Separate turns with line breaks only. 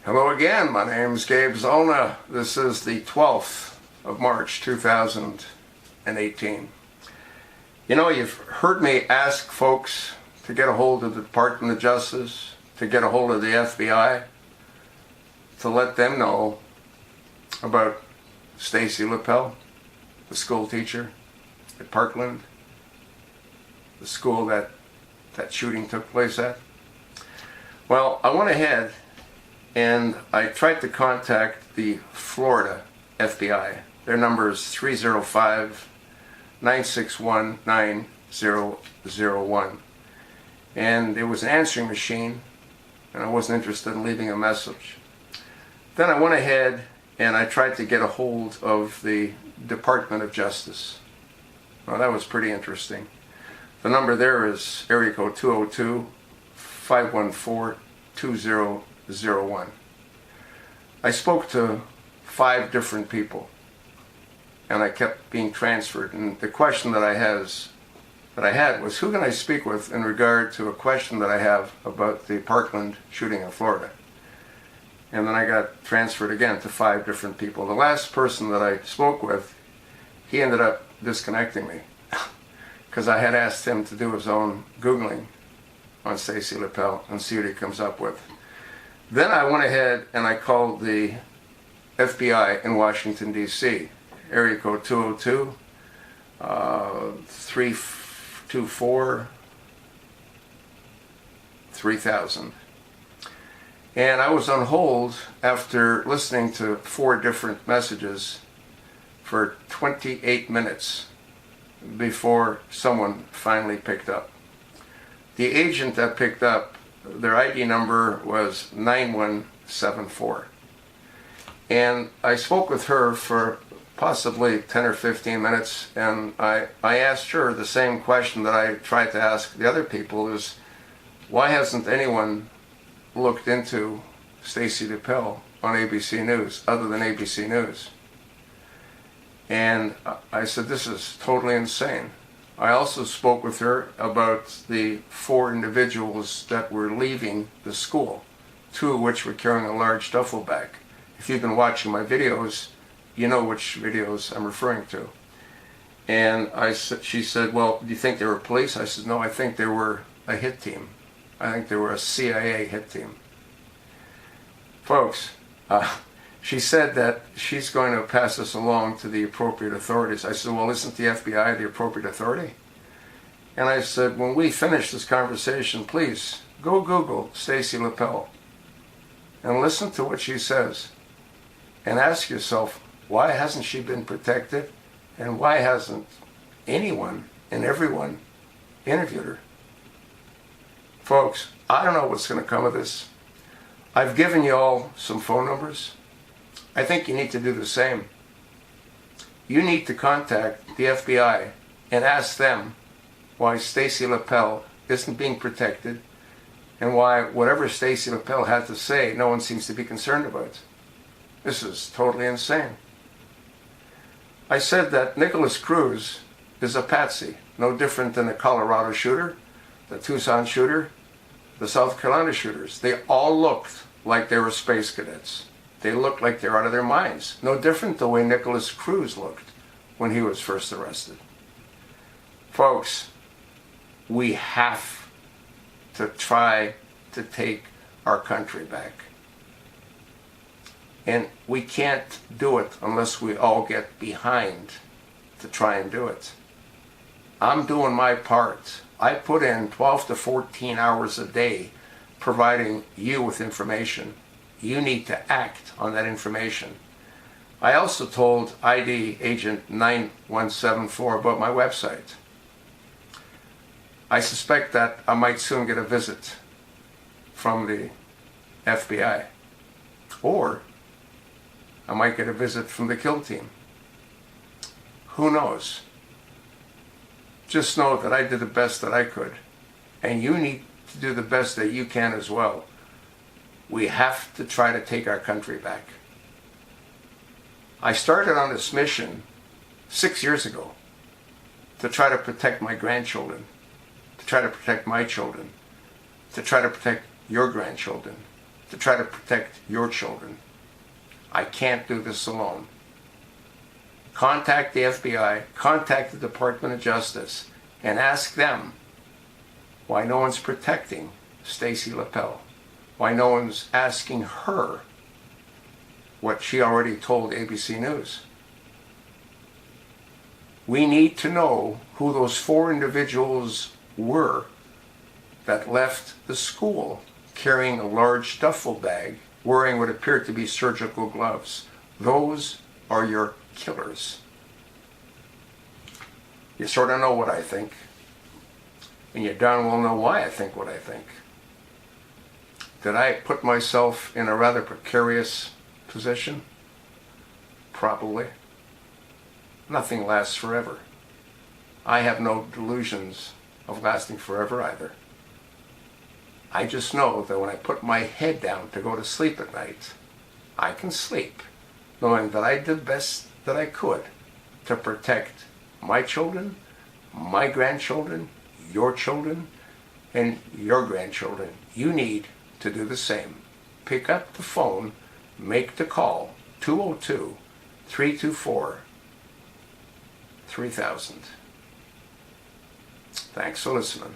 Hello again, my name is Gabe Zolna. This is the 12th of March 2018. You know, you've heard me ask folks to get a hold of the Department of Justice, to get a hold of the FBI, to let them know about Stacey Lippel, the school teacher at Parkland, the school that shooting took place at. Well, I went ahead and I tried to contact the Florida FBI. Their number is 305-961-9001. And there was an answering machine, and I wasn't interested in leaving a message. Then I went ahead and I tried to get a hold of the Department of Justice. Well, that was pretty interesting. The number there is area code 202-514-2001. I spoke to 5 different people, and I kept being transferred. And the question that I had was, who can I speak with in regard to a question that I have about the Parkland shooting in Florida? And then I got transferred again to 5 different people. The last person that I spoke with, he ended up disconnecting me because I had asked him to do his own Googling on Stacey Lippel and see what he comes up with. Then I went ahead and I called the FBI in Washington, D.C., area code 202-324-3000. And I was on hold after listening to 4 different messages for 28 minutes before someone finally picked up. The agent that picked up, their ID number was 9174. And I spoke with her for possibly 10 or 15 minutes, and I asked her the same question that I tried to ask the other people, is why hasn't anyone looked into Stacey Lippel on ABC News other than ABC News? And I said, this is totally insane. I also spoke with her about the 4 individuals that were leaving the school, 2 of which were carrying a large duffel bag. If you've been watching my videos, you know which videos I'm referring to. And she said, well, do you think they were police? I said, no, I think they were a hit team. I think they were a CIA hit team. Folks, she said that she's going to pass this along to the appropriate authorities. I said, well, isn't the FBI the appropriate authority? And I said, when we finish this conversation, please go Google Stacey Lippel and listen to what she says and ask yourself, why hasn't she been protected, and why hasn't anyone and everyone interviewed her? Folks, I don't know what's going to come of this. I've given you all some phone numbers. I think you need to do the same. You need to contact the FBI and ask them why Stacey Lippel isn't being protected, and why whatever Stacey Lippel had to say, no one seems to be concerned about. This is totally insane. I said that Nicholas Cruz is a patsy, no different than the Colorado shooter, the Tucson shooter, the South Carolina shooters. They all looked like they were space cadets. They looked like they're out of their minds. No different the way Nicholas Cruz looked when he was first arrested. Folks, we have to try to take our country back. And we can't do it unless we all get behind to try and do it. I'm doing my part. I put in 12 to 14 hours a day providing you with information. You need to act on that information. I also told ID agent 9174 about my website. I suspect that I might soon get a visit from the FBI, or I might get a visit from the kill team. Who knows? Just know that I did the best that I could, and you need to do the best that you can as well. We have to try to take our country back. I started on this mission 6 years ago to try to protect my grandchildren, to try to protect my children, to try to protect your grandchildren, to try to protect your children. I can't do this alone. Contact the FBI, contact the Department of Justice, and ask them why no one's protecting Stacey Lippel, why no one's asking her what she already told ABC News. We need to know who those 4 individuals were that left the school carrying a large duffel bag, wearing what appeared to be surgical gloves. Those are your killers. You sort of know what I think, and you darn well know why I think what I think. Did I put myself in a rather precarious position? Probably. Nothing lasts forever. I have no delusions of lasting forever either. I just know that when I put my head down to go to sleep at night, I can sleep knowing that I did the best that I could to protect my children, my grandchildren, your children, and your grandchildren. You need to do the same. Pick up the phone, make the call, 202-324-3000. Thanks for listening.